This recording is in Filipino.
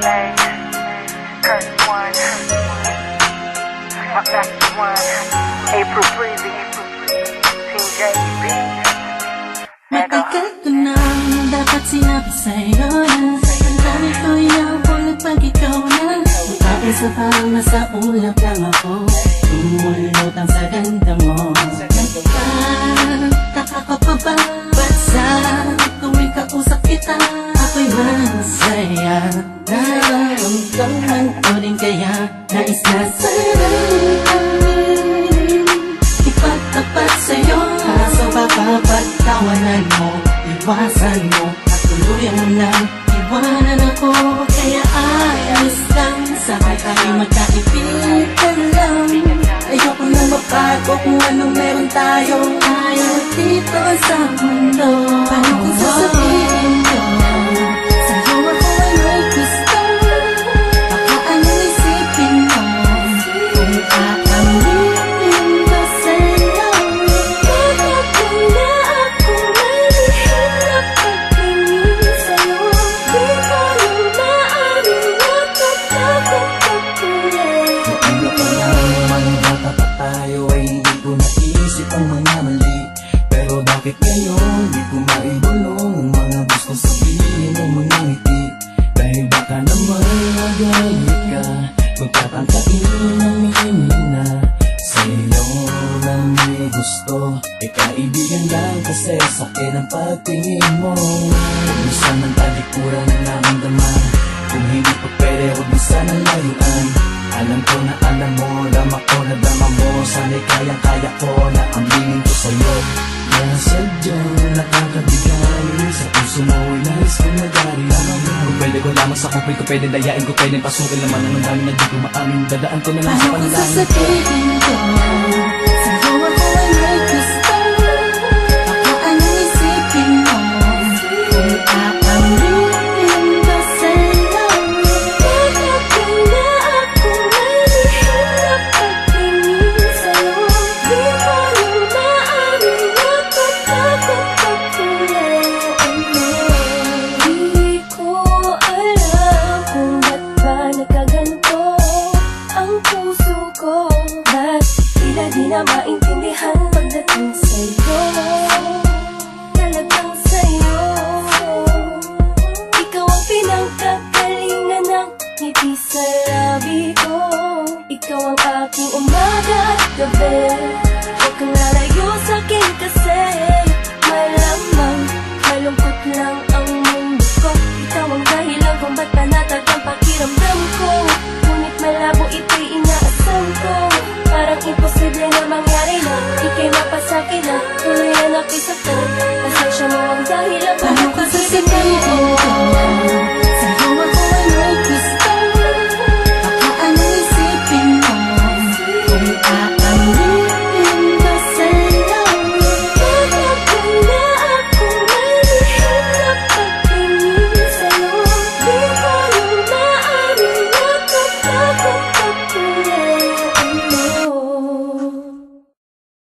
Lay, Kurt One, Mackie One, April Breezy, Team JB. Matagal ko nang dapat sinabi sa'yo na ang dami ko yung pag ikaw na magkaisa parang nasa ulap lang ako, tumulutang sa ganda mo. Nagtataka ka pa ba? Ba't sa tuwing kausap kita ako'y masaya? Nararamdaman ko rin kaya nais na sa'yo ipagtapat sa'yo, kaso baka pagtawanan mo, iwasan mo at tuluyan mo lang iwanan ako. Kaya ayos lang, sakay tayo magkaibigan lang. Ayoko nang mabago kung anong meron tayo ayaw dito sa mundo. Paano kung sasabihin ko sa'yo ako ay may gusto? Baka anong isipin mo kung aaminin ko sa'yo? Bakit kaya ako malihim na pagtingin sa'yo? Di ko nang maaaring natatakot pagkulay. Ano pa lang, mga bata pa tayo ay hindi ko naisip ang mga mali. Pero bakit ngayon di ko maibulong ang mga gustong sabihin ng mga ngiti? Dahil baka naman magalit ka, magtatangkain ang hinina sa'yo na may gusto. E kaibigan lang kasi sakin ang pagtingin mo. Minsan ang talikuran ang naramdaman, kung hindi pa pwede huwag mo sanang layuan. Alam ko na alam mo, dama ko na dama mo, sana'y kayang-kaya ko na aminin ko sa'yo. Na sadyang nakakabigay sa puso mo ay nais kong nagari. Kung pwede ko lamang sa kupil ko, pwede dayain ko, pwede pasukin naman ang dami na di ko maamin. Dadaan ko na lang sa Paano kung panalangin. sasabihin ko sa'yo ako ay may gusto? Baka anong isipin mo kung aaminin ko sa'yo? Bakit kaya ako malihim na pagtingin sa'yo? Di ko nang maaaring natatakot pagkulaan mo. Di ko alam kung ba't ba nagkaganto ang puso ko. Ba't tila di na maintindihan pagdating sa'yo? Talagang sa'yo, ikaw ang pinangkagalingan ng ngiti sa labi ko. Ikaw ang aking umaga at gabi. Huwag kang lalayo sa'kin kasi malamang malungkot lang ang mundo ko. Ikaw ang dahilan kung ba't panatag ang pakiramdam ko. Ngunit malabo ito'y inaasam ko. Parang imposible na mangyari na ika'y mapasakin na tuloy na napisaktan. Pasensya mo ang dahilan. Paano kung sasabihin